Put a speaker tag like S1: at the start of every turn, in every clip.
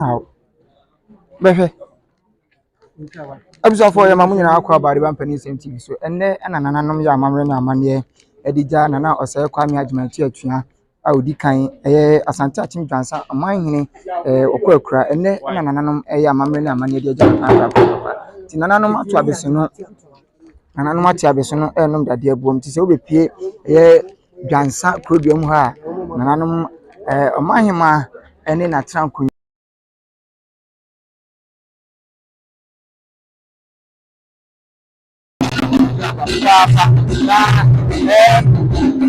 S1: How? Befe. Abisa for your mamu nyina akwa bari ban pani same TV so enne na nananom ya amamre na amane edija nana Osei Kwame Agyemang Tiatoa a odi kan asante achim dwansa amanhene okwa enne na nananom ya amamre na amane edija papa ti nananom atu abesino nananom atu abesino enom dade abuom ti se obepie dwansa program ha nananom amanhema enne na tranku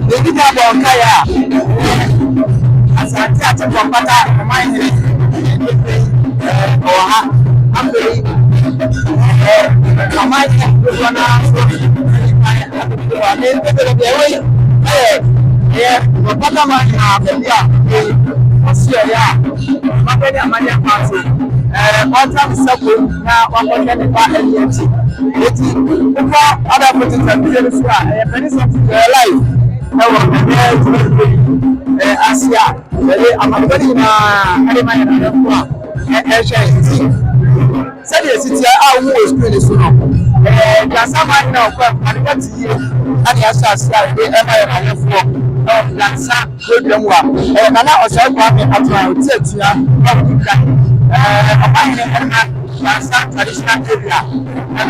S1: Dedi ka bonka ya asante ati kompata mai oha ambe amai wana so ane tebe dewe kompata mai na belia osio ya mabeni amanya paso onta bisako na wakote ne ba elieti eti kwa other potential so many something to life Asia amabeni na alemanya na kwa said the city awu explain so no gasama na kwa adikati ani Asia na for dansa program wa nana Osei Kwame Agyemang Tiatoa dansa traditional area na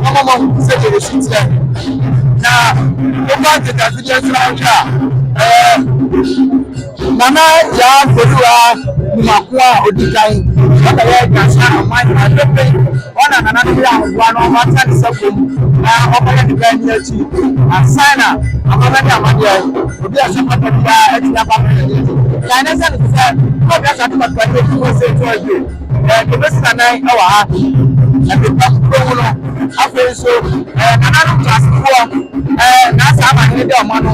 S1: mama say the city na over the traditional nana ya kodua makwa odikai aka ya dansa amani adope ona nana ya ngwa no mata ni sakom na okaya ni gani achi asana amana amani ya obi asapata ya etia papa ya na sa ni sa ko ga sa papa ko se to ade ko be sa nai awa ha na be papa no afa so nana no transport na sa amani de o mano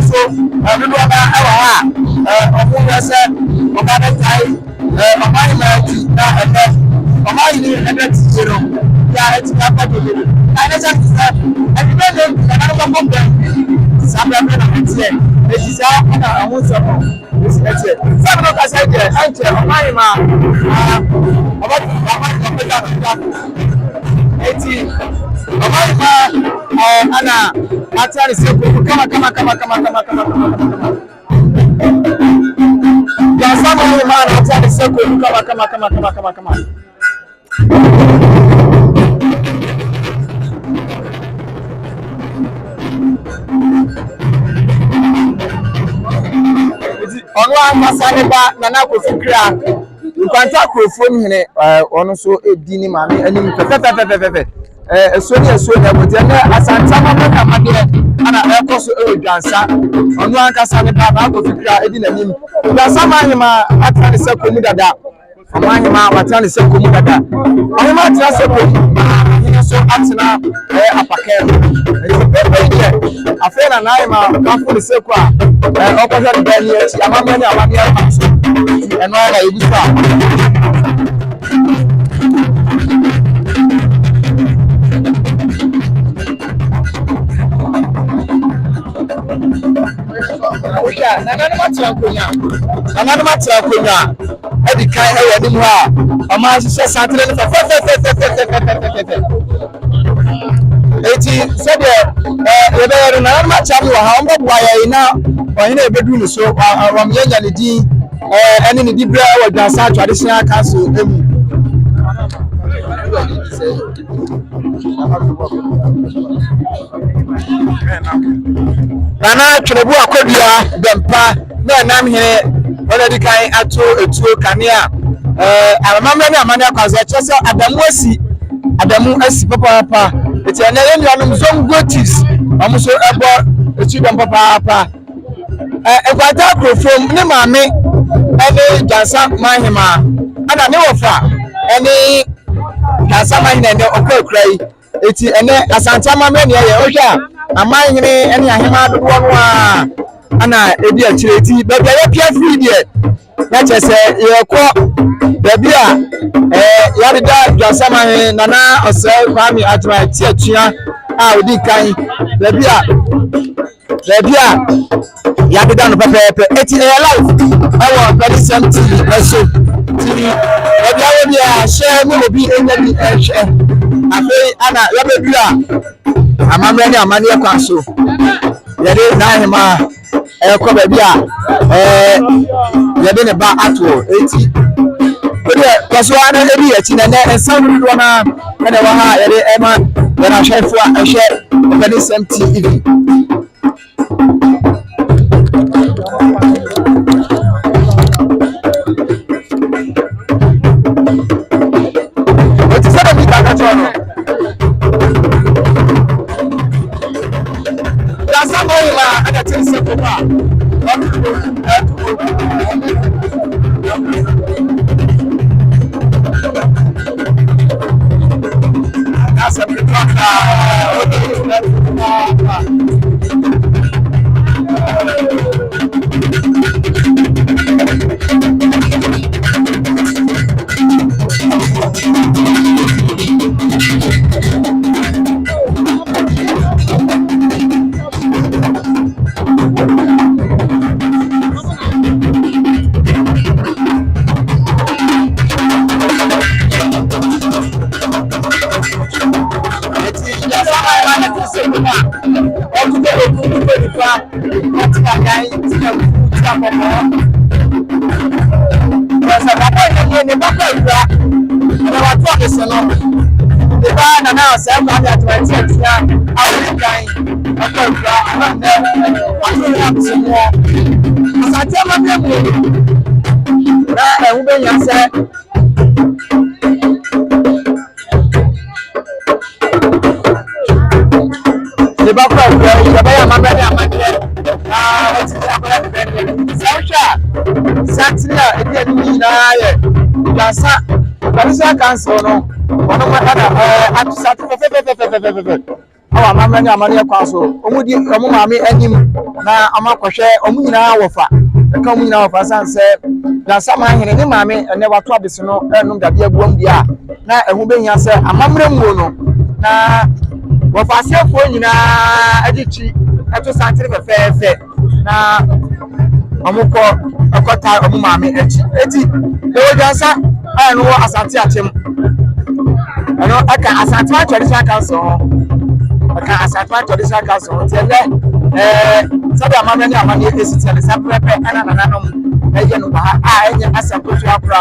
S1: so every one awa ha omo se okada tai amani ma ti na amani ni edeti zero ya eti papa de na sa ti sa every day na no go sabra na tie eti sa na awon so eti sa no ka sai je ante amani ma eti amani ma ana atari se kama ya sama ni maana atari se kama ono amasane ba nana ko fikira nkwanta krofo nhene ono so edi ni maame anim fefe esoni abote na asanta mama na made ana ekoso dwansa onu ankasa ne ba ko fikira edi nanim dwansa mahima atane se komu dada mahima watane se komu dada mahima atane se komu mahima so atena apake afena naima kafu se kwa okoja de bani eti amama ni amade aso eno na ebusa nana matra konya edi kan ewe ni mu ha ama hye santre ne fe eti said ye be nana matra mu ha ombo bua ye na onye na ebedu ni so rom yenya ne din ene ne di bra wa dwansa traditional council emu nana twenebu akodua bempa na nam hene already kan ato etuo kanea amamre ni amane akwaza chese adamu asi papa eti ene yenu anum zom gotis amuso ebo etu dom papa ekwata krofom ni maame ene jansa mahima ana ne wofa ene jansa mahina ne okrakrai eti ene asante amamre ni ye ohwa amanhene ene ahema dodo no a ana ebi achireti bebe ya pia free there na chese ye ko bebi a ya dida dwasama nana Osei Kwame Agyemang Tiatoa a odi kan bebi a Rabia ya be done pepe eti e life I want very something so rabia we bia share me obi enya bi share afi ana ya be bia amamre ni amani e kwa so ya de na hima e ko ba bia ya de ne ba ato eti ode kwaso ana e bi eti na na ensan do na na wa ha ya de e ma na share fo a share very something even Council no ono ma na atusatu fe awa mamra ni amane kwaso omudi omo maame anim na amakwhwe omo nyina wofa ka omo nyina wofa sanse na sama hene ni maame ne wato abese no enum dade abuam dia na ehu behia se amamra mu no na wofa asefo nyina agichi eto santere fe na omukọ akota omo maame eti ewo jansa anu asante atem ano aka asante traditional council aka asante traditional council tele sabe amamre ni amane esiti ale saprepe ana nananom eje no ba enye asante so akra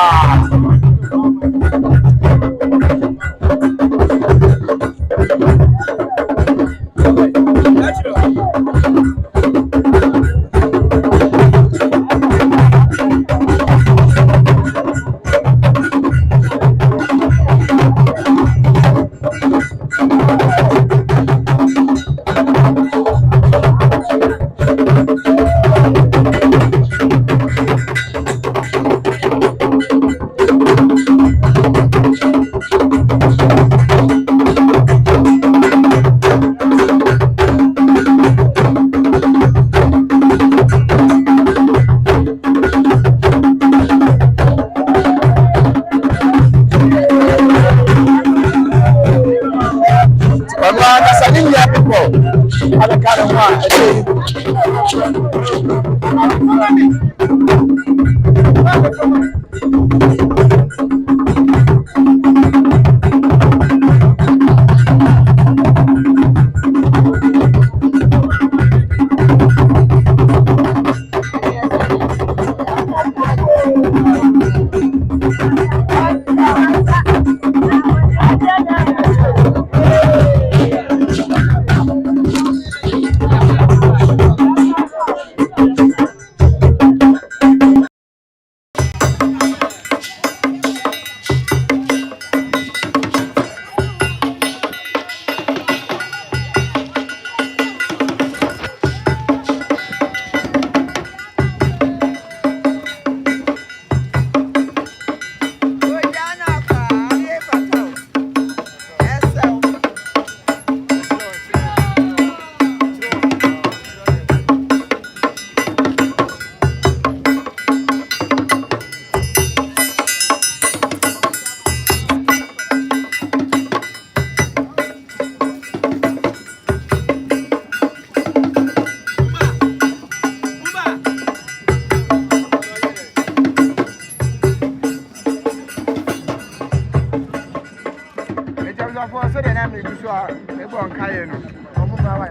S1: so me bon kaye no omo ma wa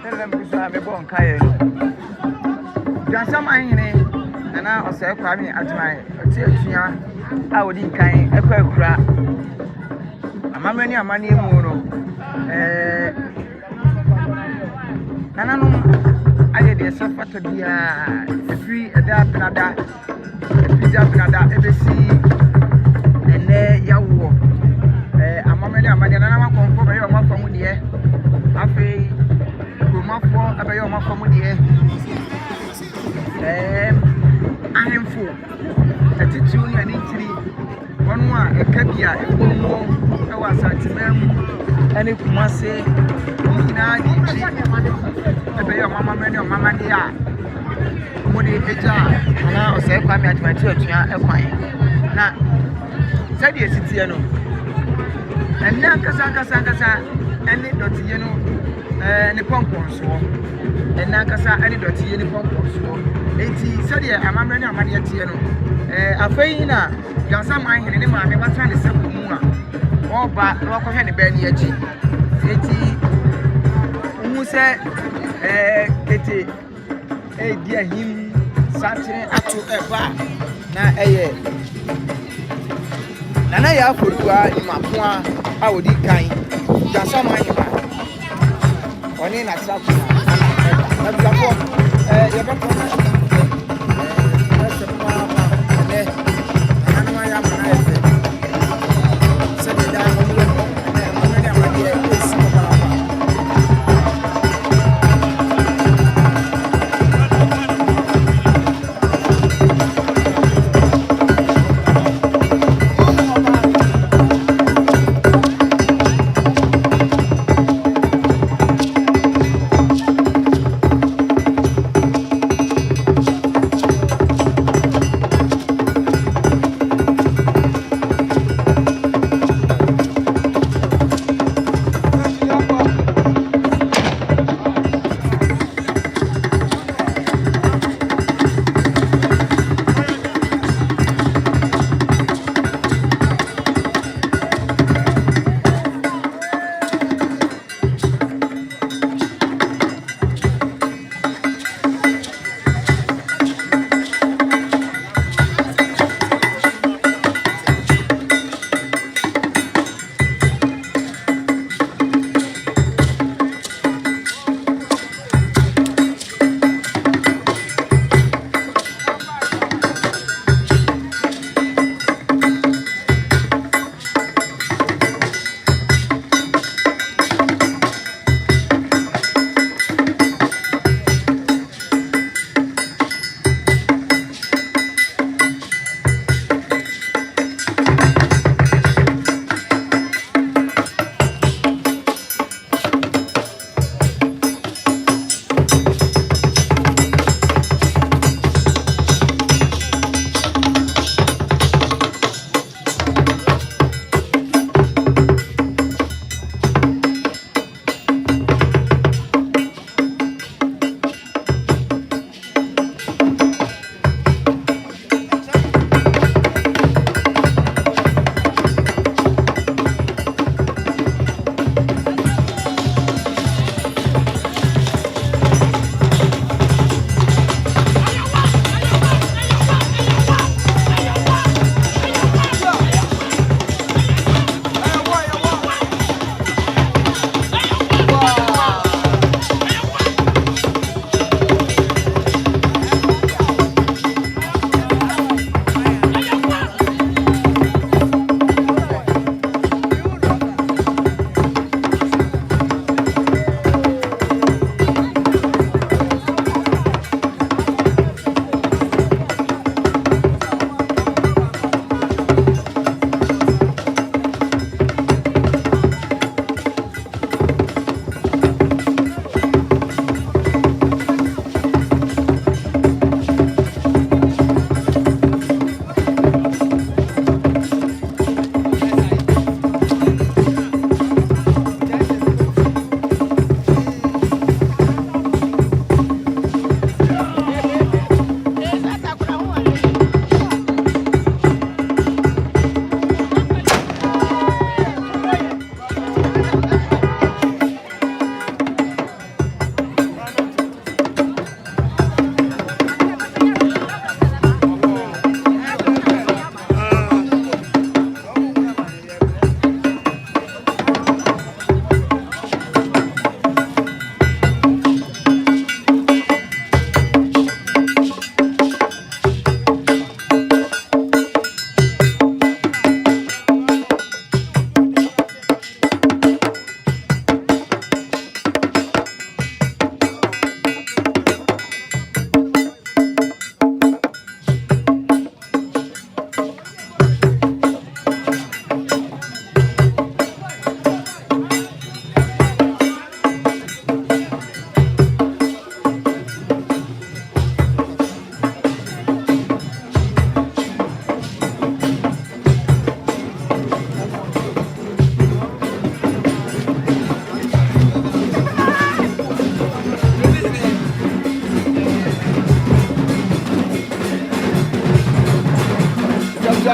S1: tell me so me bon kaye no Dansam ahene na Osei Kwame Agyemang Tiatoa a odi kan ekwa amamani amani emu no nananum aye de safata bia free eda pinada ebesi ene yawo amamani amani nanama konfo be yo mafamu de afi komafo abe yo mafamu de ahemfo atitu ni ani tiri wonu a ekabia ebomo ewa santimam ene kumase nyina di ebe yo mama de a mode eja na Osei Kwame Agyemang Tiatoa ekwan na sadi esitie no enne kasa ene dotiye no ne pomponso enne kasa ene dotiye ne pomponso enti sadi amamre ne amade tie no afei na Dansam ahene ne maame bata ne sebu mu a oba na wakohwe ne ba ni aji enti umuse kete dia him satire ato eba na eye nana ya fodua ni mapoa a odi kan Dansam ahene ba oni na trapo na Bediako ye ba ko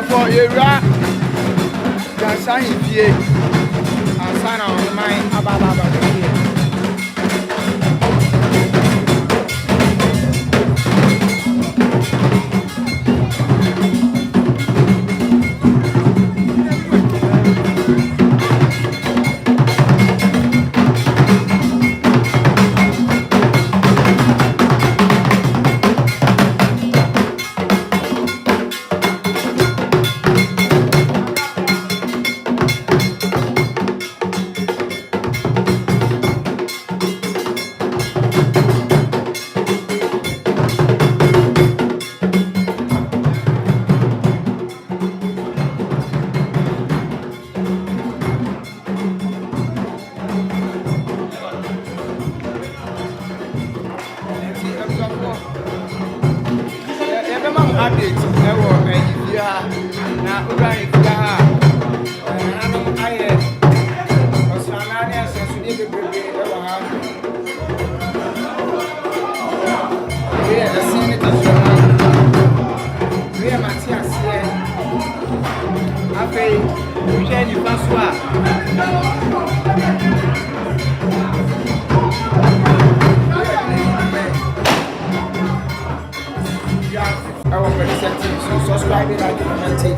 S1: for Yura. Gansan Ifie. Ansana on mine Ababa. Subscribe it, like it, and take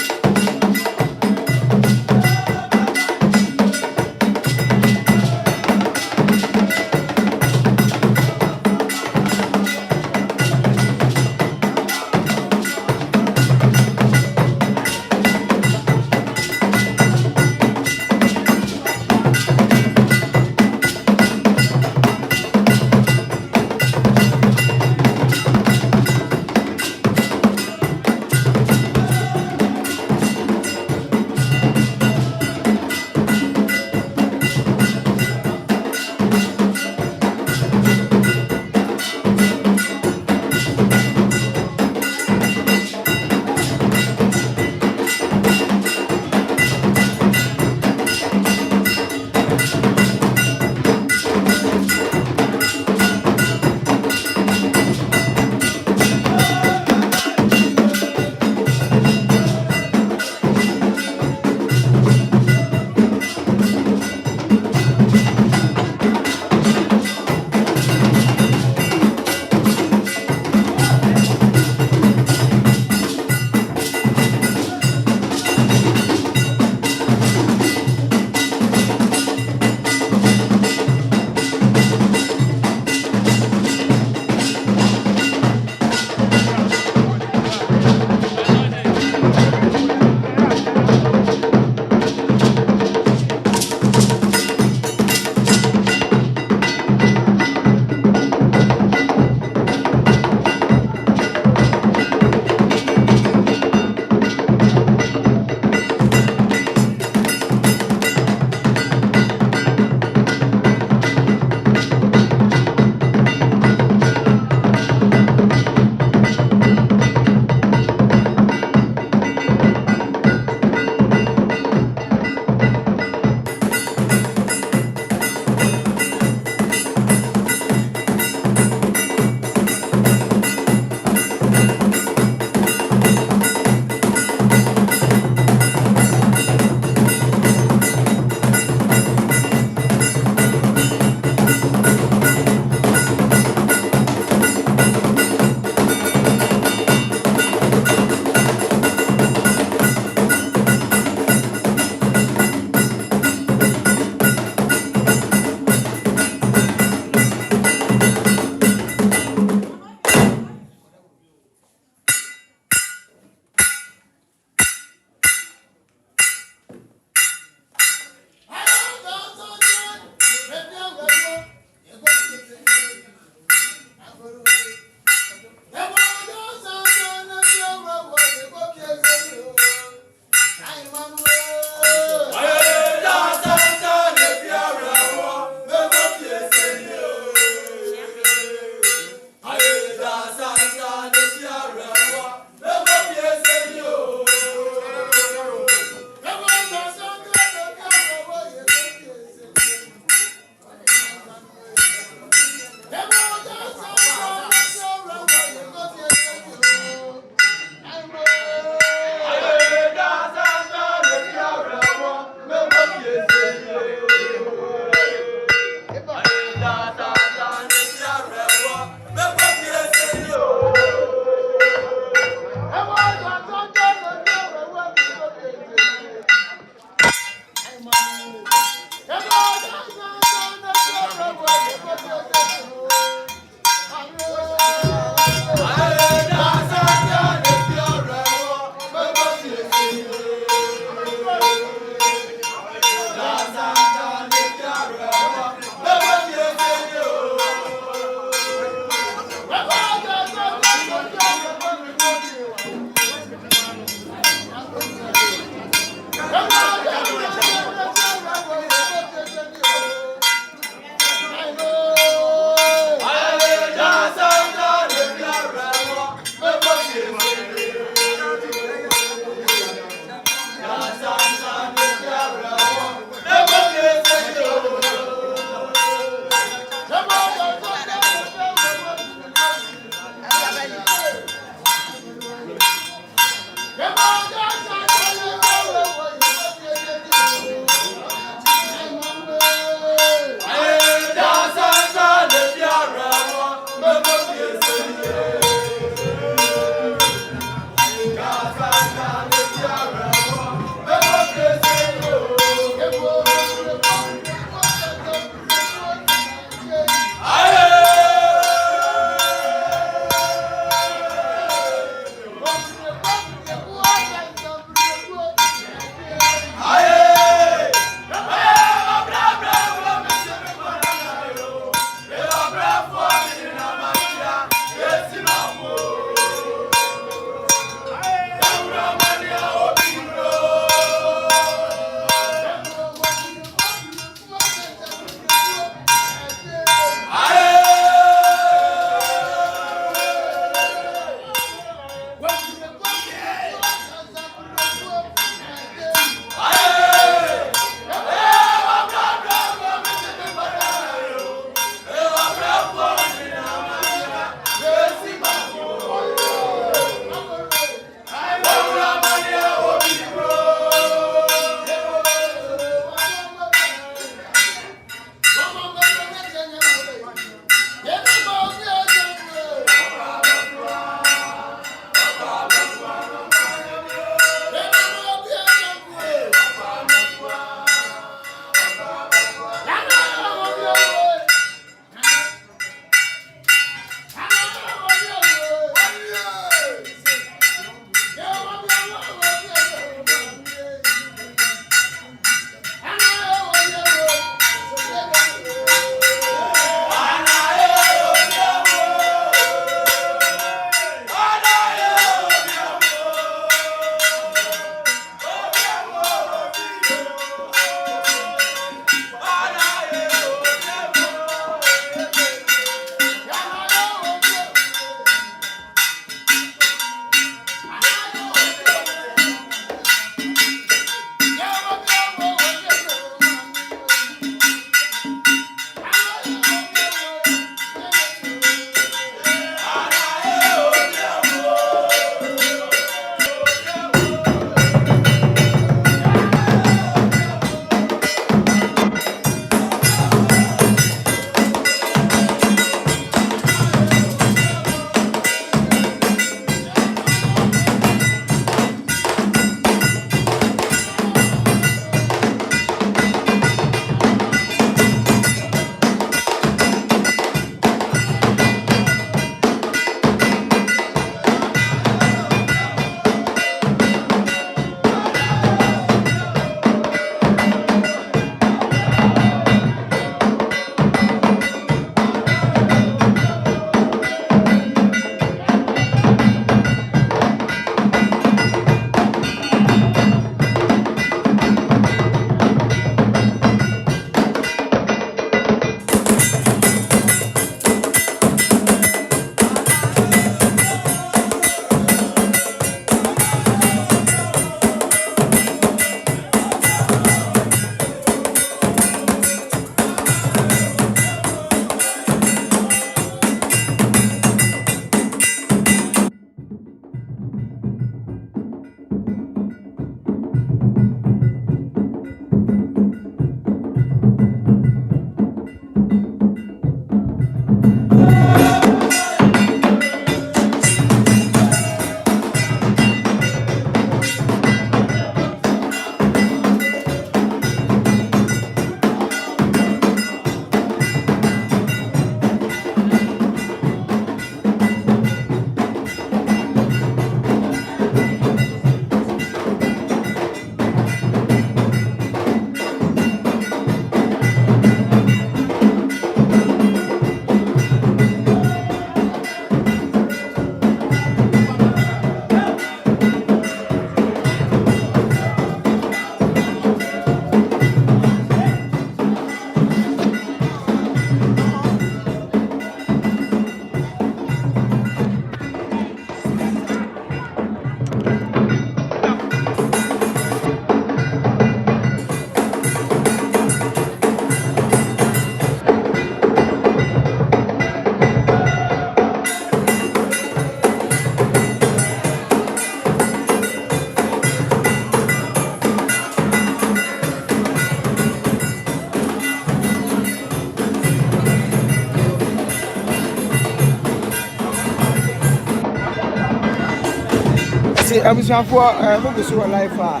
S1: Eti abusuafo mogusu wɔ life a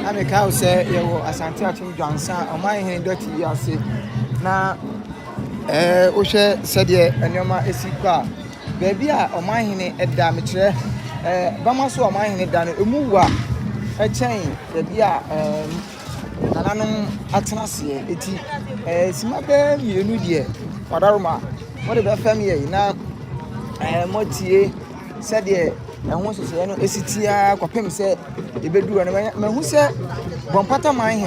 S1: ameka wo sɛ yɛwɔ asante atom dwansa ɔman hene Dote yi ase na wohwɛ sɛdeɛ nneɛma esi kɔ a baabi a ɔman hene ɛda mekyerɛ bama so ɔman hene da no emu wa ɛkyɛn baabi a nananom atena seɛ eti sima bɛɛ mmienu deɛ wadaroma wɔde bɛfɛm yɛ na motie sɛdeɛ ɛho sosɛ no esitia kwapem sɛ ebedu no mahu sɛ bompata man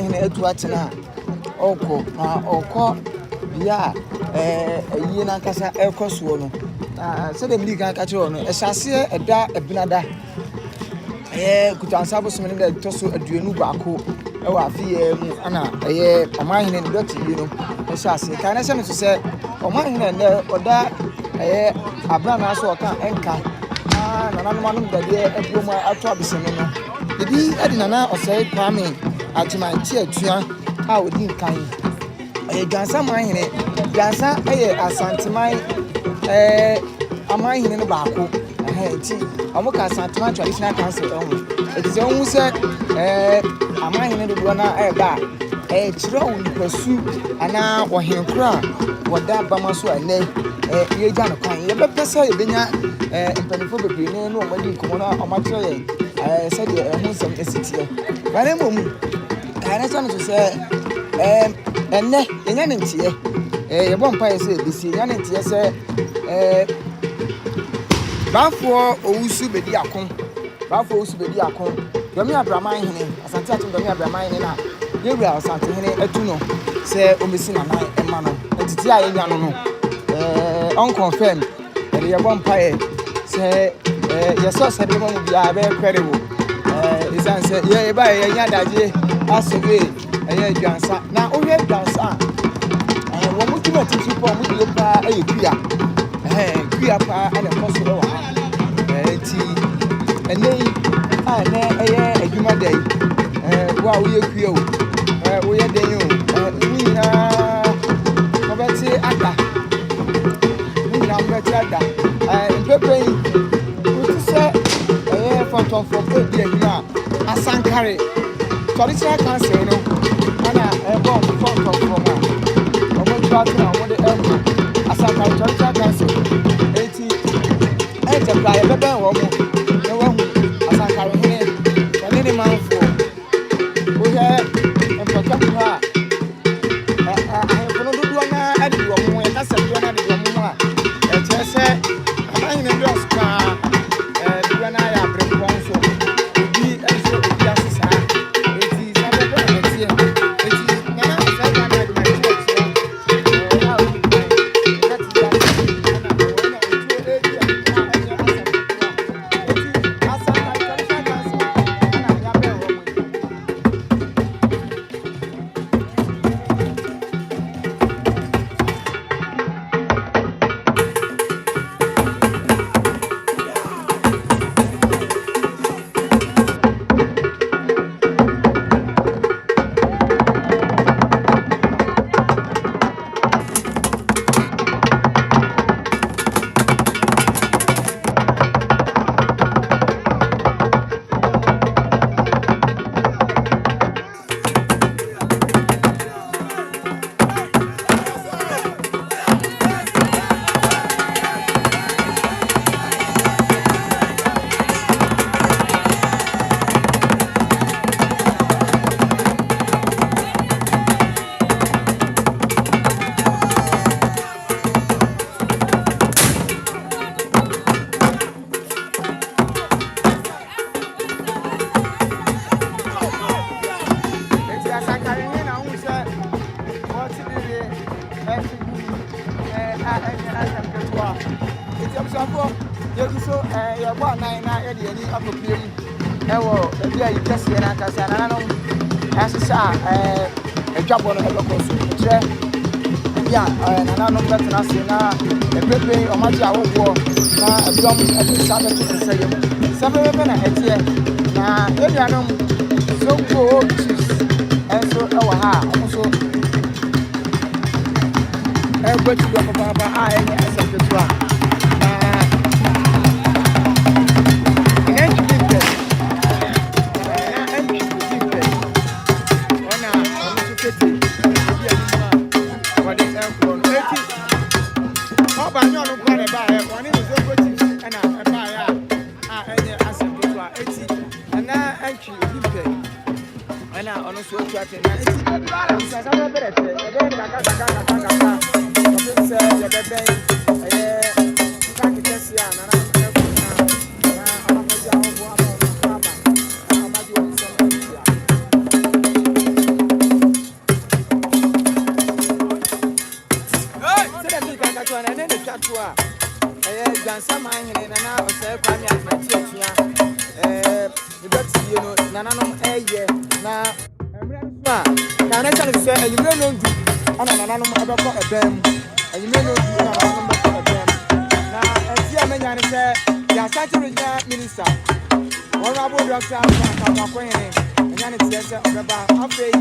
S1: hene atu atena ɔkɔ na ɔkɔ bia ɛyie na nkasa ɛkɔ soɔ no sɛdeɛ mdi kan ka kyerɛ no ɛhyɛaseɛ ɛda ebinada kutansa bosom ne da ɛtɔ so aduonu baako ɛwɔ afie mu ana ɛyɛ ɔman hene Dote yi no ɛhyɛaseɛ kan na hyɛ no so sɛ ɔman hene ne ɔda ɛyɛ abrana so ɔka ɛnka na nananom anom dadeɛ ɛbɔ mu ato abesɛm no ebi ɛde nana Osei Kwame Agyemang Tiatoa a odi nkan ɛyɛ dwansa man hene dwansa ɛyɛ asanteman aman hene no baako nti ɔmo ka asanteman traditional council ɛho ɛti sɛ ɔmo sɛ aman hene dodoɔ na ɛba kyerɛ wo nipasu anaa ɔhen koro a wɔda bama so ɛnɛ yɛgya no kwan yɛbɛpɛ sɛ yɛbɛnya mpanimfoɔ bebree ne ɔmo adi nkɔmmɔ no ɔmo akyerɛ yɛn sɛdeɛ ɛho nsɛm esiteɛ bane mmom kane sɛ no so sɛ ɛnɛ yɛnya ne nteɛ yɛbɔ mpaeɛ sɛ ɛbɛsi yɛnya ne nteɛ sɛ Baffour Owusu Bediako dɔme abraman hene asante atom dɔme abraman hene na yɛwura asante hene atu no sɛ ɔmɛsi nanan ɛma no ɛtete a yɛnya no no unconfirmed ɛde yɛbɔ mpaeɛ sɛ yɛsɛ sɛ de mu biara bɛyɛ credible ɛsiane sɛ yɛba yɛnya adagye asɔbe ɛyɛ dwansa na wohwɛ dwansa a wɔn mo tuma titi pɔ mo deɛ paa ɛyɛ kuya paa ɛna ɛkɔ so ɛwɔ ha nti ɛnɛ yi a ɛnɛ ɛyɛ adwuma da yi wo a woyɛ kuya o woyɛ den o ne nyinaa wɔbɛte ada mpɛpɛ yi wotu sɛ ɛyɛ fɔntɔnfɔmfɔ bi anim a asankare traditional council no ana ɛbɔ fɔntɔnfɔm a ɔmo tu ato na ɔmo de ɛmu asankare traditional council eti ɛkyɛ pra yɛbɛbɛn wɔn mo na wɔhu asankare hene wɔne ne manfoɔ wohwɛ mpɛpɛ mu hɔ a ahemfo no dodoɔ na ɛde wɔn mo yɛkasa dodoɔ na ɛde wɔn mo a ɛkyerɛ sɛ aman hene dɔs paa dodoɔ na ayɛ abrɛmpɔ nso obi nso obi asesa eti sábɛbɛ na ɛteɛ eti nana sɛ ɛma na ɛde ma ɛteɛ a ɔdi kan ɛna ti ya ɛna wɔn na otuo ebi a ɛnyɛ asam eti asam ka traditional council ɛna yabɛ wɔ mo yi. Yɛbɔ anan na yɛde yɛni akɔpie mu ɛwɔ ebi a yɛkɛseɛ na akasa nananom ɛhyehyɛ a adwabɔ no ɛbɛkɔ so kyerɛ ebi a nananom bɛtena ase na ɛpɛpɛ ɔmo agye awoboɔ na ɛdɔm ɛde nsa bɛto nsa yam nsa bɛbɛbɛ na ɛteɛ na enuanom sonko chiefs ɛnso ɛwɔ ha a ɔmo nso ɛbɔ ti dɔ papaapa a ɛnyɛ ɛsɛ ketewa na Kwame Tiatoa nananom na na na chale se enyimre no ndu ana nananom abekọ ebem enyimre no ndu ana nananom abekọ ebem na etia menya ne se ya secretary minister honorable doctor Kwame enya ne tie se obeba afei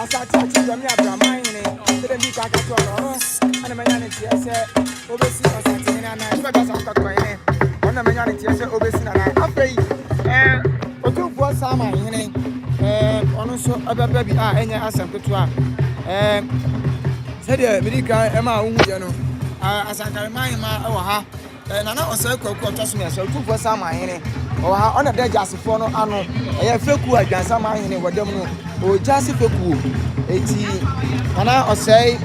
S1: asati jami abraman ne tede bi ka ka to no ana menya ne tie se obesi asati ne na ife ga sa ka Kwame ona menya ne tie se obesi na afei Otumfuo sama hene ono so ababa bi enya asampeto se de medika ema wo hu ye no asankare man ma e wo ha nana Osei kwaku to so me so Otumfuo sama hene o ha ona de jasefo no ano feku adwansa ma hene wodam no o jase feku eti nana Osei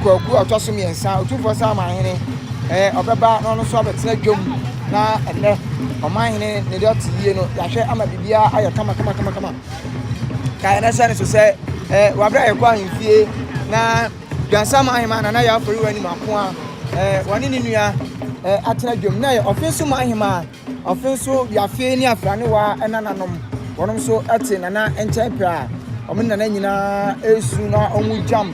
S1: kwaku to so me nsa Otumfuo sama hene obeba no so abetena dwom na ene omahene ne Dote yie no yahwe ama bibia aye kama kai na sane so se wabra ye kwa himfie na dwansa mahema na ya afori wani mako wani ni nua atena dwom na ye ofenso mahema ofenso yafie ni afrane wa enananom wonom so ate nana enchepra omen nana nyina esu na omu jam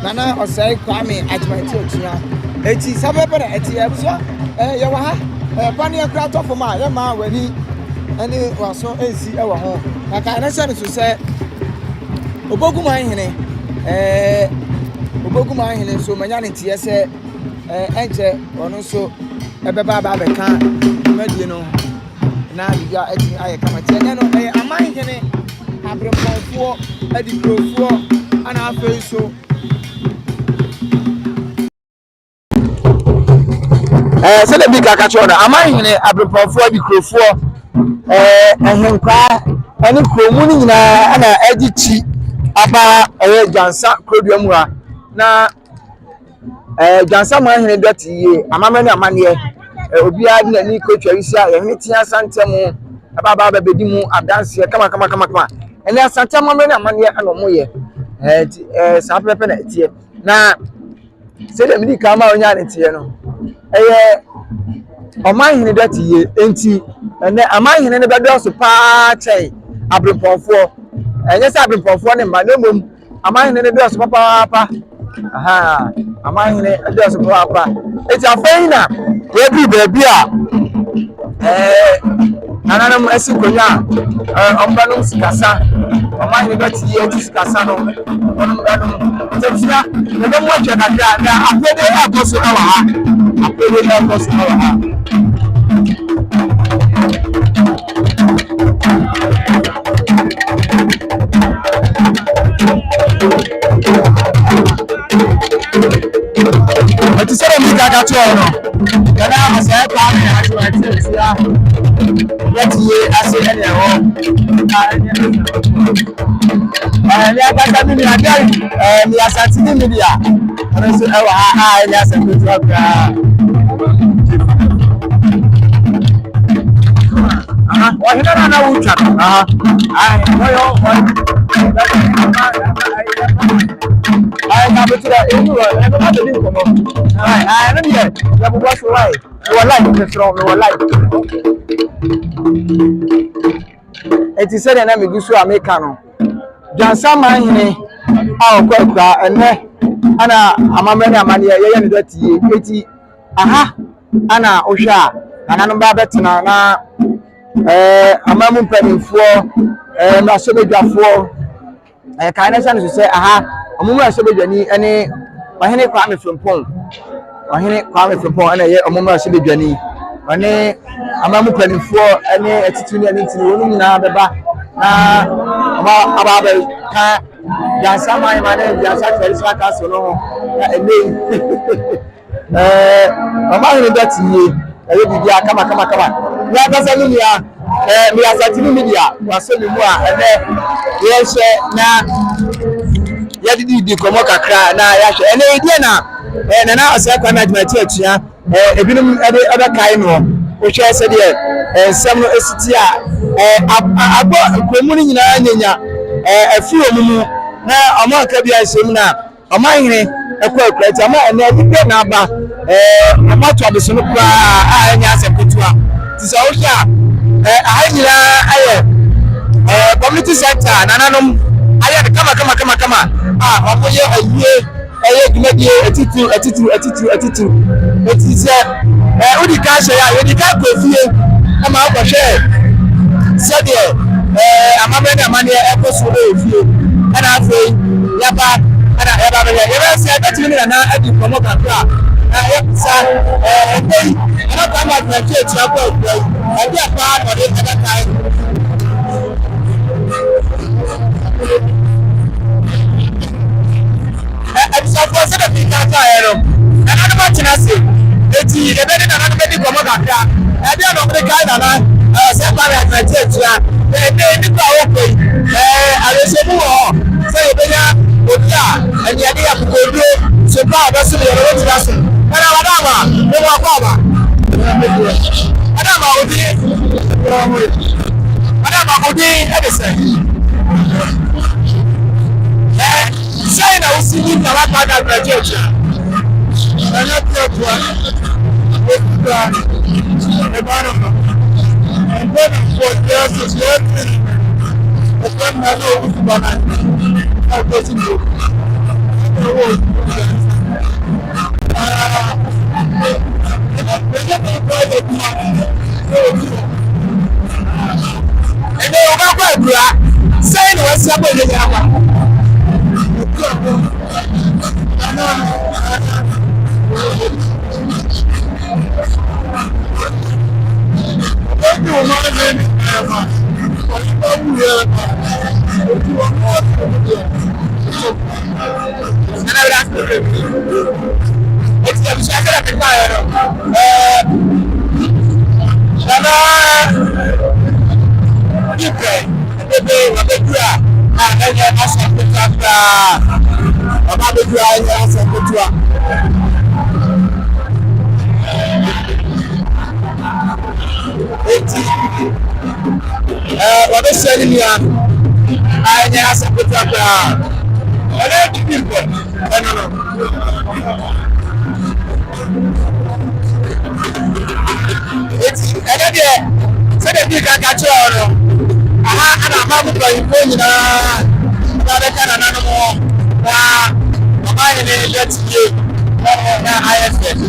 S1: nana Osei Kwame Agyemang Tiatoa eti sabebere eti ebuso ye wa ha pani akra to for ma ye ma wani ani waso ezi e wa ho na ka na se so se oboguma hene so manya ne tie se enje ono so ebeba ba be ka madie no na bia eti aye kama tie ne no aman hene abremponfo adikrofo ana afei so se de bika ka cho na amahene abrepofo adikrofo ehenkwa ani kromu ni nyina ana agichi aba dwansa kroduamu ha na dwansa mahene Dote yie amamane amane obi adi na ni ko twawisia ehene tia santem aba bedi mu adanse kama ene asantem amamane amane ana omoye sa pepe na tie na se de midi kama onya ne tie no omahene Dote yie enti ene amahene ne bedo so pa chai abrepofo enye se abrepofo ne mba nemom amahene ne do so papa amahene do so papa eti afei na we bi beebi a nananam asikonya ombanum sikasa amahene Dote yie eti sikasa no tefia ne do mo twa kakra na apede akoso na wa ha apede akoso na wa ha ati sere mi ga to no kana Osei Kwame Agyemang Tiatoa Dote yie ase ene ho ni agata mi adai mi asati ni media ana so ewa ni asati to ka wa hina na wucha moyo na betira enu e ba de ni komo na ni ya bu waso wai wallahi ni from wallahi eti se na mi gusu ameka no dwansa mahene okwa ene ana amamene amane ye ne Dote yie eti ana ohwa nanano ba betena na amamu mpanimfo na asobedwafo kan na sane so se omumu asobedwani ene wahene Kwame Frimpong ene ye omumu asobedwani ene amamu mpanimfo ene atitu ne ntini wonu nyina beba na aba ka dwansa mahema ne dwansa traditional council no na ene amahene Dote yie bibia kama ya kasa ni ya mi asatini media waso mi mu a ene ye hye na ya di komo kakra na ya hye ene die na na Osei Kwame Agyemang atua ebinum ebe kai no o hye se de nsem no esiti a abo komu ni nyina nyanya afi omumu na amanka bia nsem na amanhene ekwa ti ama ene dipe na aba amato abeso no kwa a anya aseptua ti so o hye ahanyira aye community center nananom aye kama omoye aye gimedie atitu etise udi ka hye ya udi ka kofie ama akwhwe se de amamene amane ekoso do ofie ana afei yaba yaba se atimi na adi komo kakra na yesa ei ana Kwame Agyemang tia akwa adi apa no de kai Abisafo se da pika ta ero na na ma tina se eti ebe ni na na be di komo kakra e bia no be kai na Osei Kwame Agyemang tia ni kwa ope alesemu ho se ebenya odia anyade ya kokodo se pa ba se le ro tira so ana wadama be wa kwa ba adama odi edese say na usi ni na wa Kwame Agyemang ana Tiatoa e baro and then for Jesus the one na no Owusu bana how does it go and then o ba bra say na wasi abo ile ya kwa what is selling me? I just put up it's another so the big catch on. And I'm not going to put another kind of animal. My name is ISS.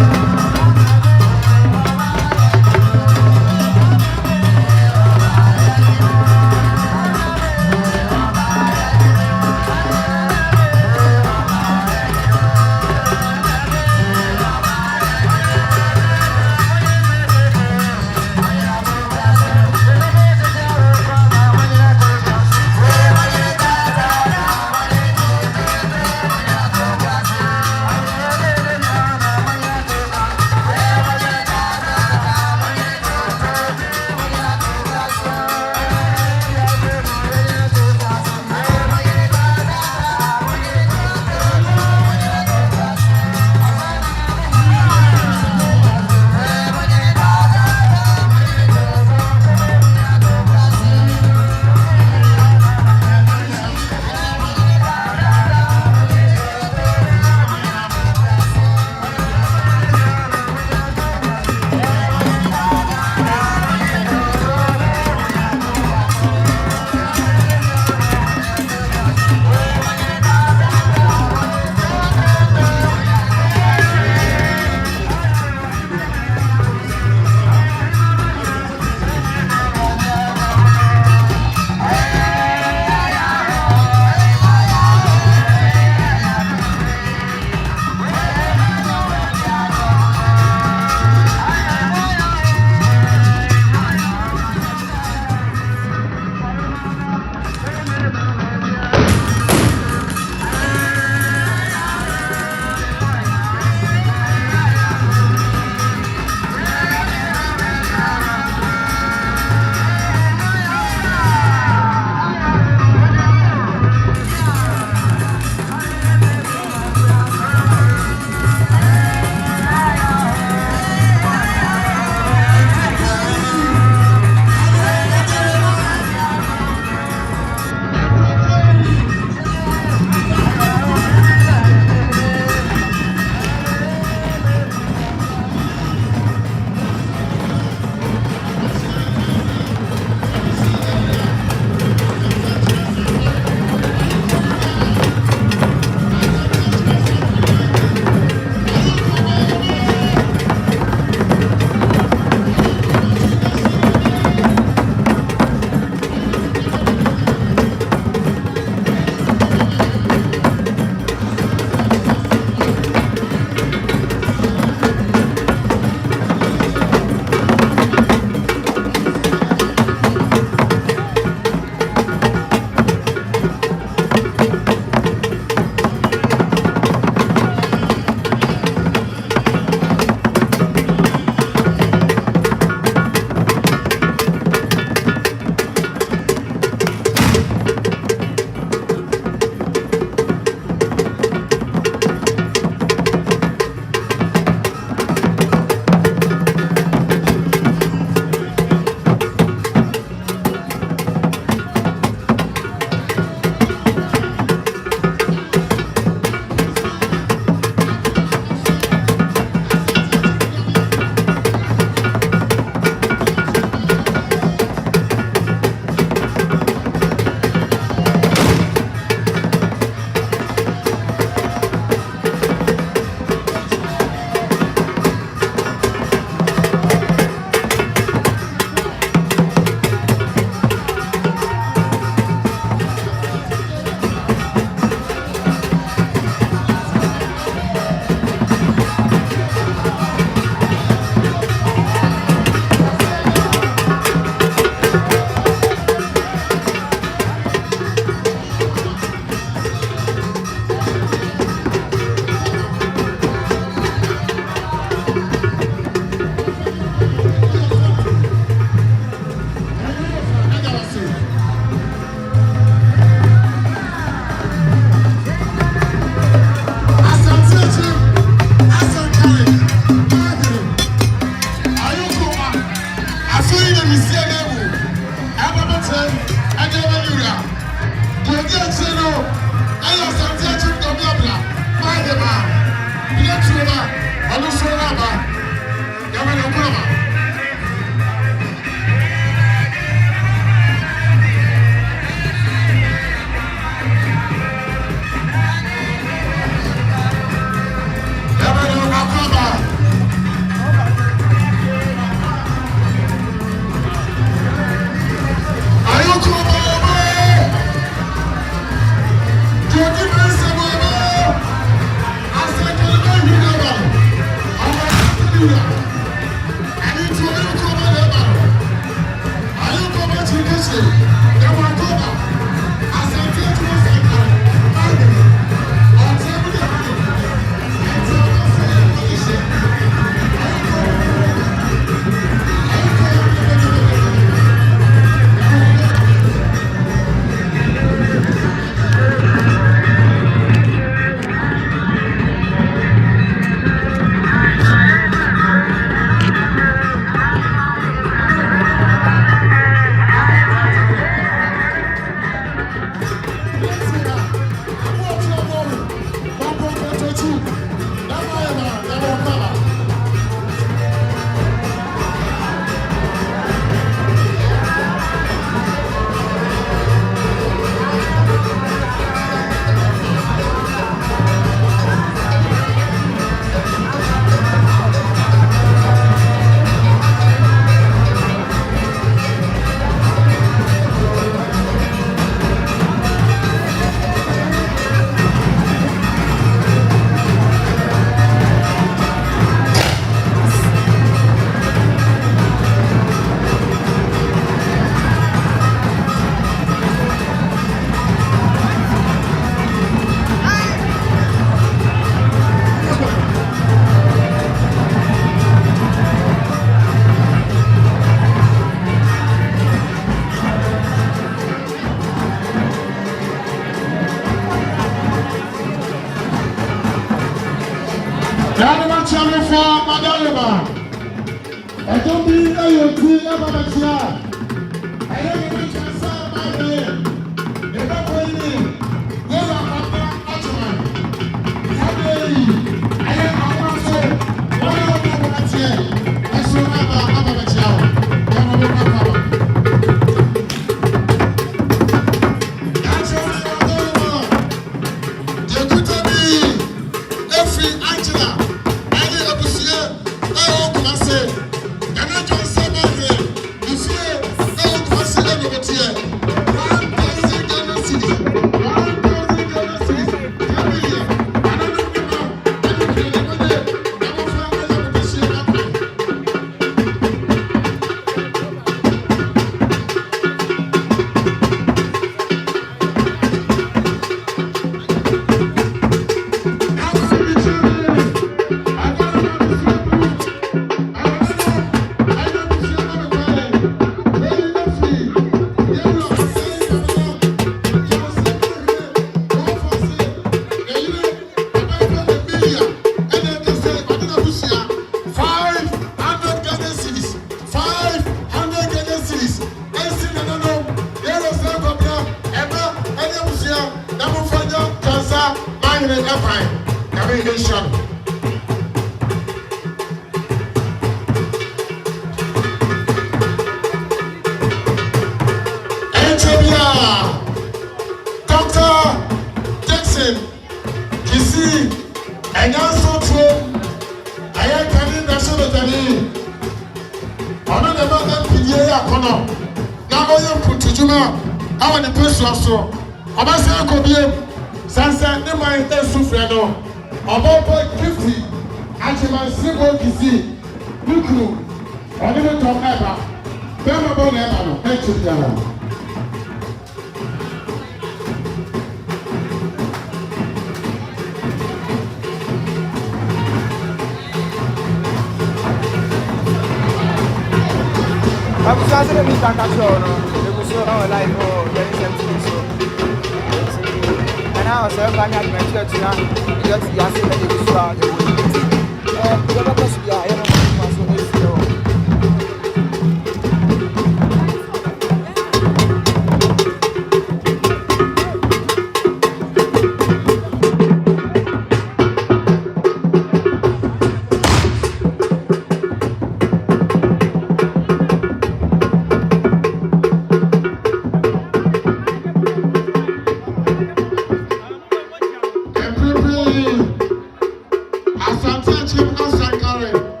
S2: Asante Chim Asakare.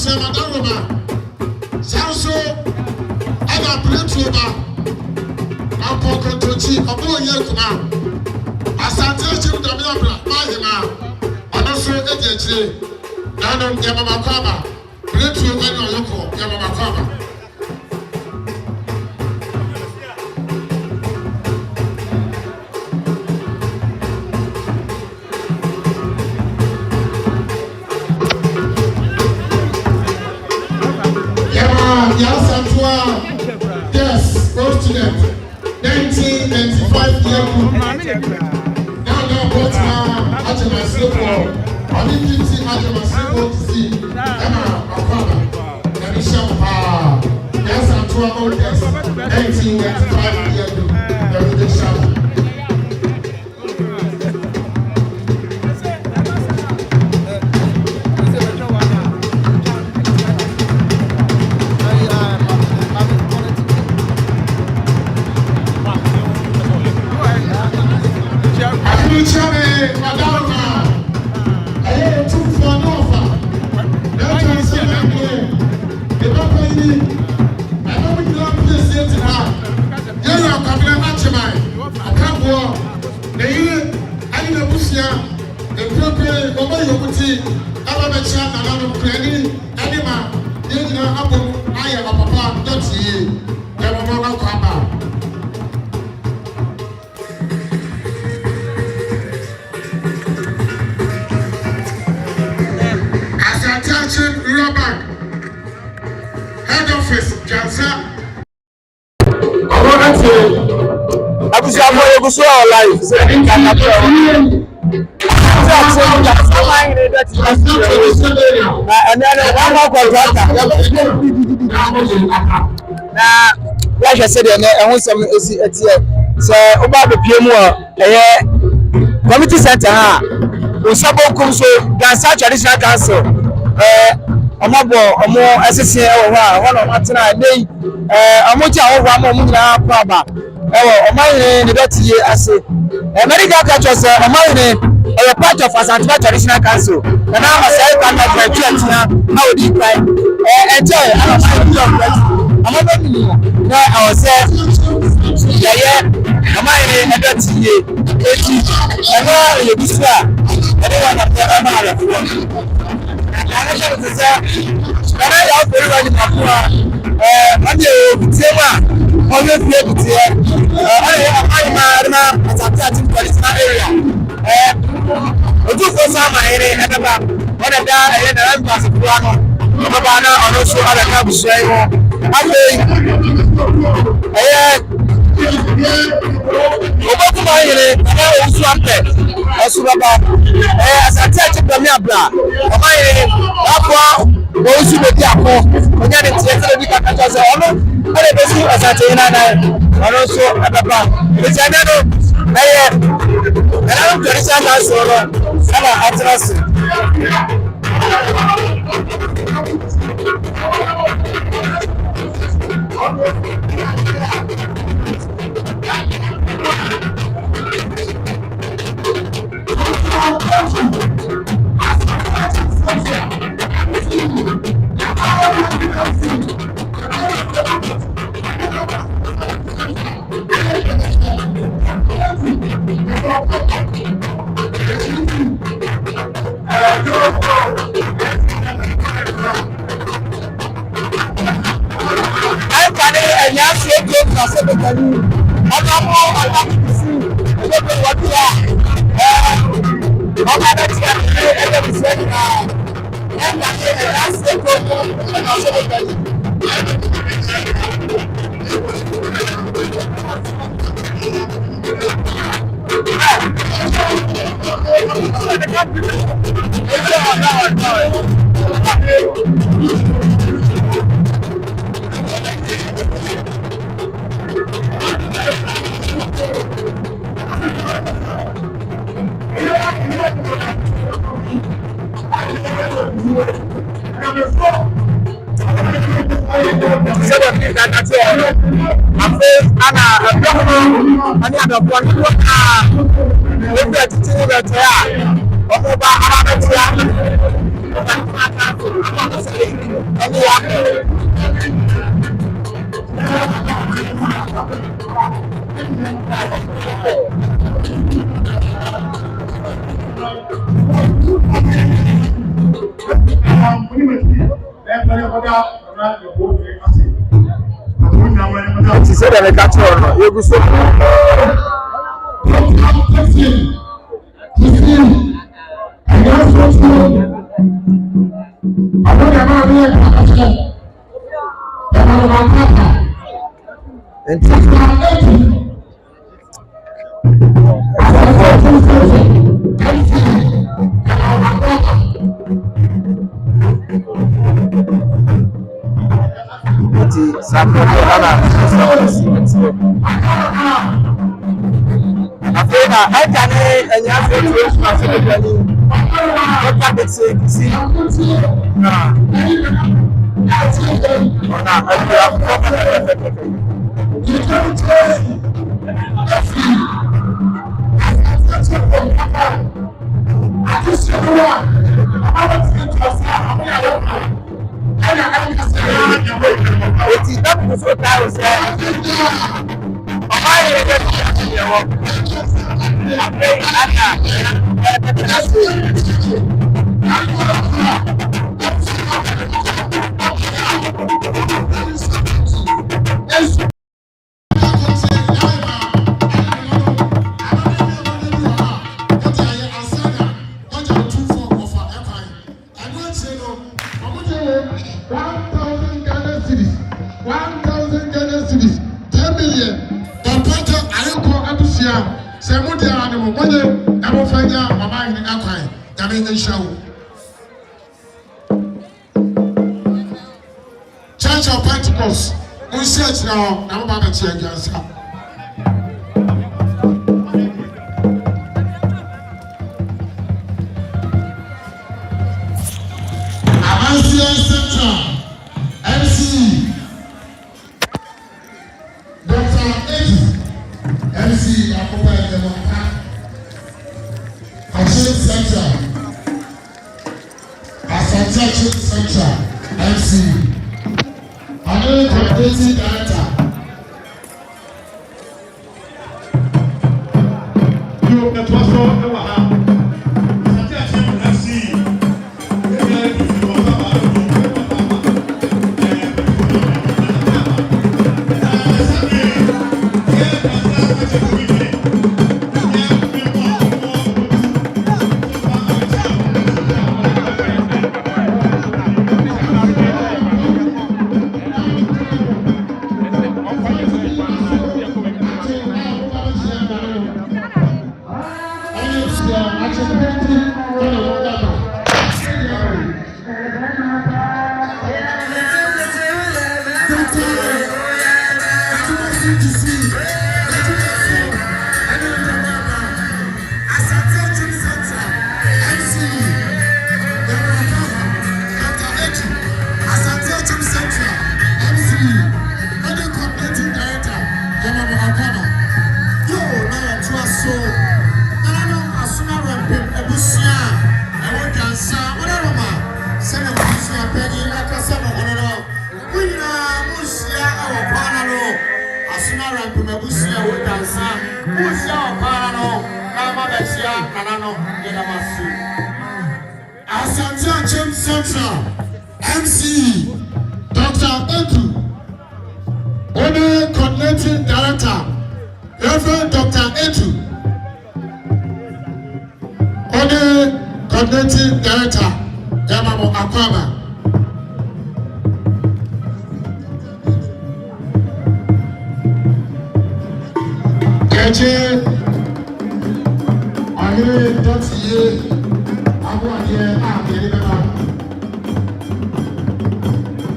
S2: say Madame Sanso, I got plenty of I'm poking to cheap. I'm going here now. I start teaching the Miabra, Mahima. I'm also a DJ. Now, Yamama Kama. Plenty of men on local Yamama Kama. Yes, go student. 1995 year group. Now both Agyemang for Olympics Agyemang to see Emma Kwame. Let me show yes, I'm 12 yes. 1995 year group. Let me show.
S1: So life, and then one more contractor. Now, like I said, I want some so about the PMO, community center. We support Kumso, Gansa Traditional Council. Omabo, Omo, SSC, one of Martina, they, Omoja, Omuna, Paba. Omani the Dote as a medical culture, Omani a part of Asantuma Traditional Council. And now I say, I'm not going to how would you cry? Enjoy. I'm not going to I was saying, yeah, Omani the Dote, and all the Busra, anyone of the Amara. I to say, when I have very well in Baffour, always be able to traditional area. Otumfuo sama ere edaba. What a guy and the members of Kwame. Obana and also other camps. Obama ere Owusu ampe. Osubaba. Asante Bediako. Omaye Baffour Owusu Bediako. Onya de tiete bi kaka so ono. Ale besu asante na ono so ababa. Ejana no I'm traditional solo. Sama atrasi. She said that I got you. You go so. Church of Pentecost, we search now, I'm about to check yourself. Amasia Central, MC, Dr. MC, Akopa Demoka, Achille Central, Asante Central, MC. Another coordinating director. You the pastor no ha. Asante Central, MC, Dr. Etu, Owusu Coordinating Director, Reverend Dr. Etu, Owusu Coordinating Director, Yamamo Akwaba. Eche, Aye Dote,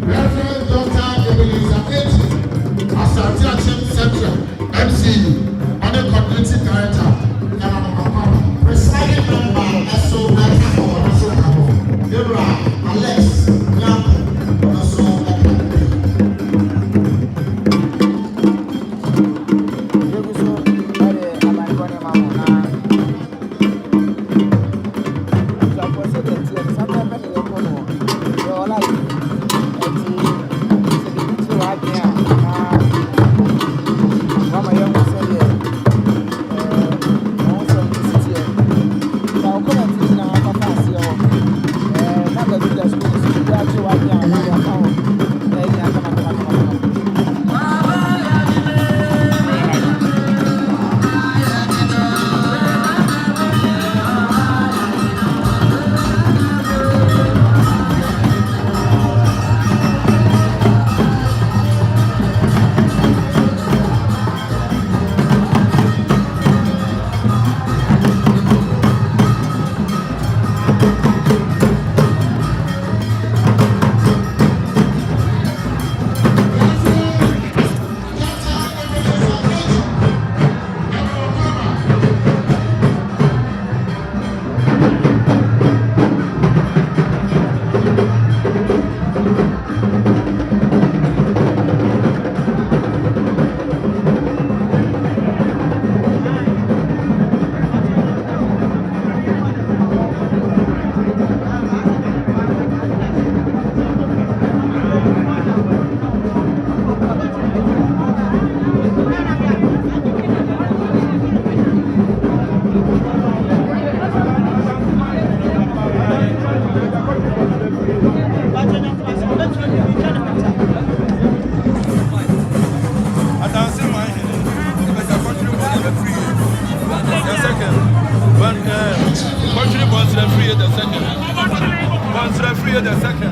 S1: Reverend Dr. Elizabeth Asante Central, MC, on the Coordinating Director, presiding member, SO Deborah, Alex,
S2: Asante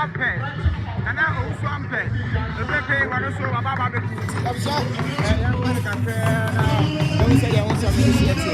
S1: ampɛ nana owusu ampɛ ebeke wano so wababa beku abisa yan wani kakra na ewu sɛ deɛ wɔn sɛ ɔmo esi ɛti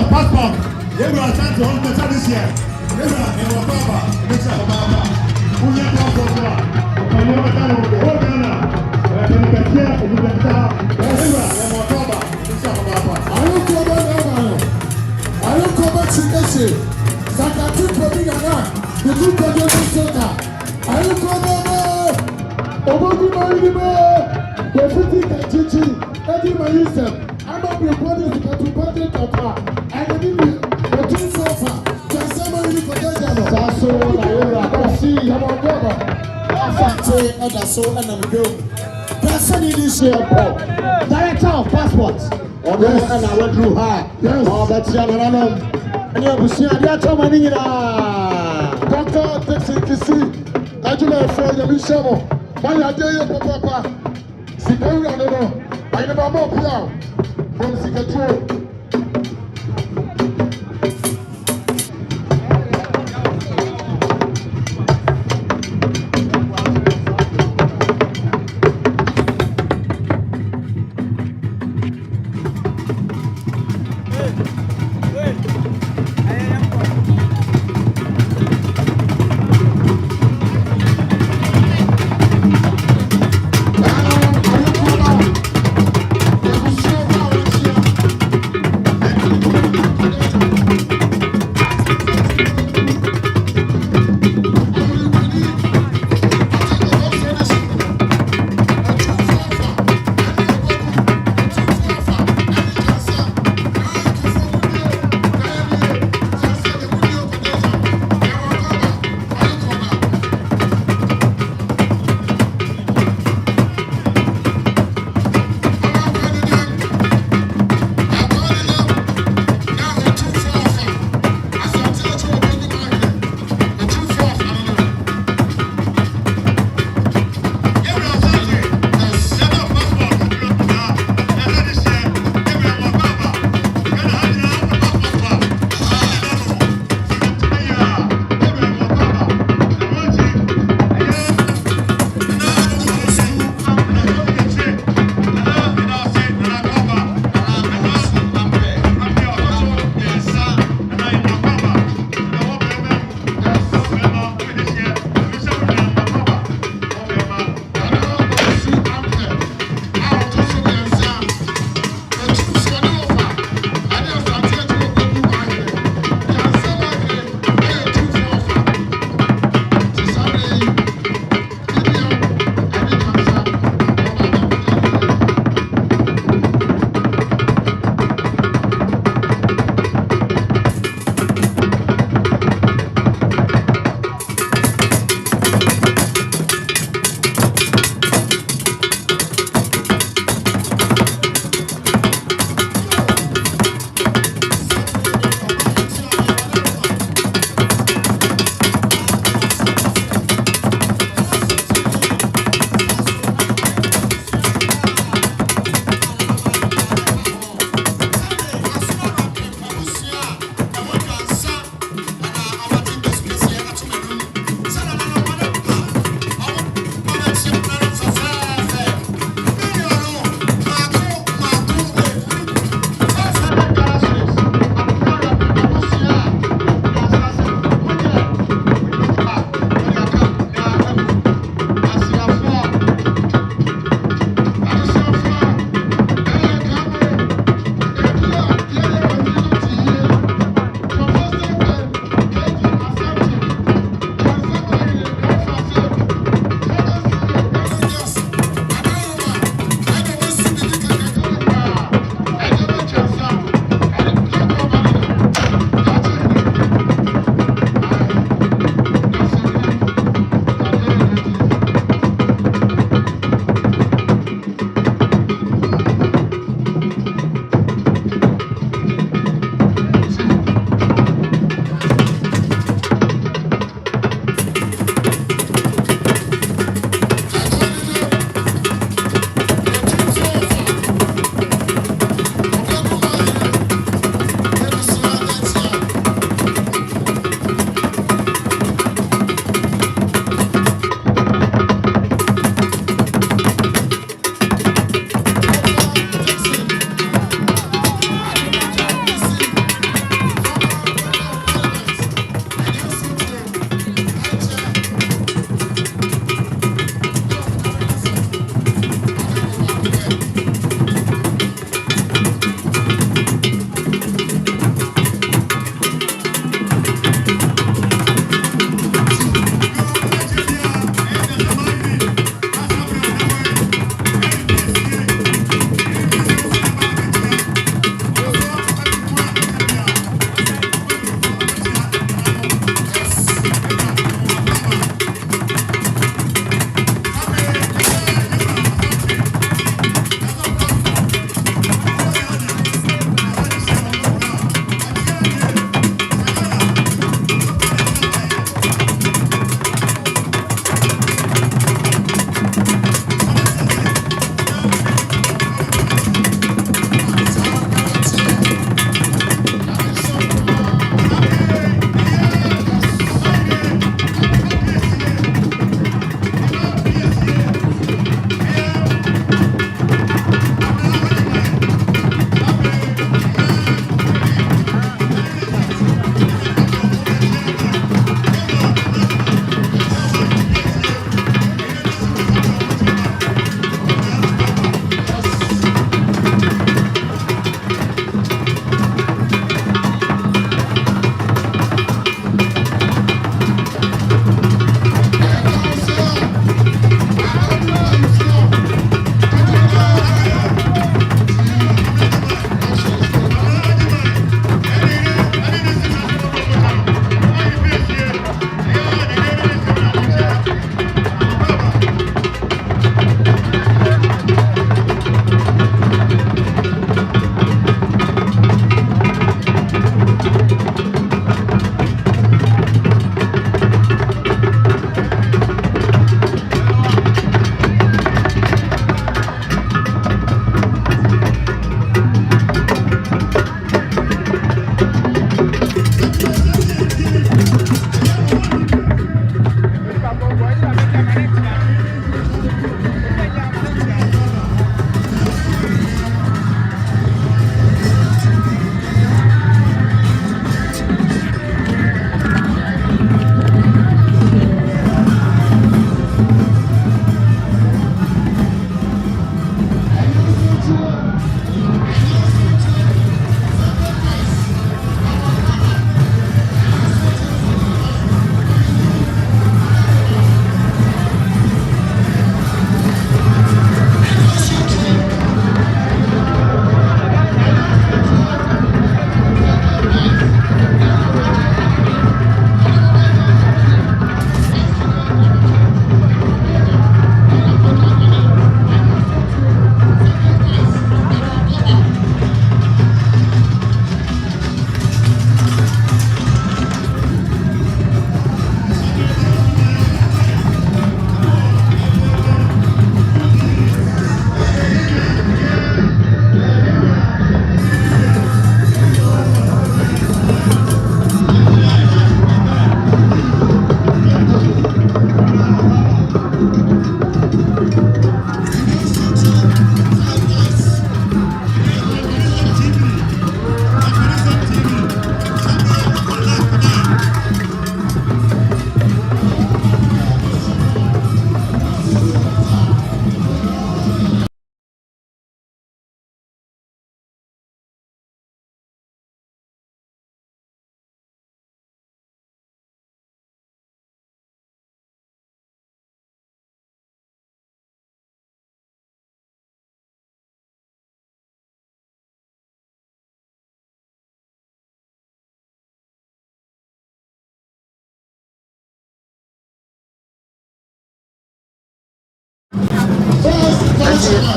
S3: passport. They will attend to all the this year. They will Director of passports. And I went through her. Yes. Oh, that's and you have seen Doctor Dixie Kisi. Agyemang for the Michelle. My idea, Papa. Sikaru, I never more proud from Sikaru.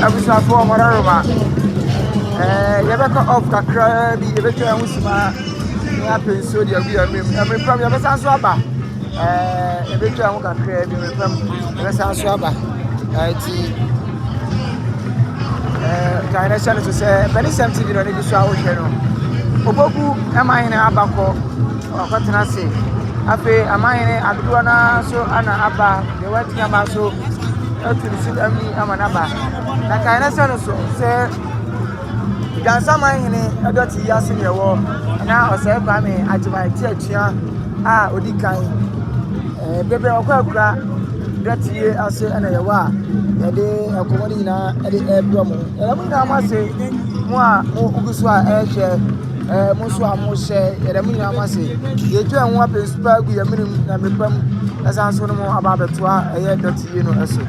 S1: abusuafo ọmọdároma yɛbɛkɔ off kakra bi yɛbɛtwa ɛho sima ne apɛ nsuo deɛ agu yɛmmerepam yɛbɛsan so aba yɛbɛtwa ɛho kakra bi yɛmmerepam yɛbɛsan so aba nti kan na hyɛ no so sɛ panisɛm tv no ne bi so a wohwɛ no obogu ɛmahene abakɔ ɔkɔtena ase afei amahene adodoɔ no so ana aba deɛ watumi ama so atu ne si ami ama no aba na kan na hyɛ no so sɛ Gansa mahene Dote yi ase ne ɛwɔ na Osei Kwame Agyemang Tiatoa a odi kan bebe ɔkɔ akura Dote yi ase na yɛwɔ a yɛde ɛkɔmɔ ne nyinaa ɛde ɛbrɛ mo yɛde mo nyinaa mo ase mo a mo gu so a ɛhwɛ mo so a mo hyɛ yɛde mo nyinaa mo ase yɛtwa ɛho apɛ nsupa gu yɛ minim na mepam ɛsan so no mo aba abɛtoa ɛyɛ Dote yi no ɛso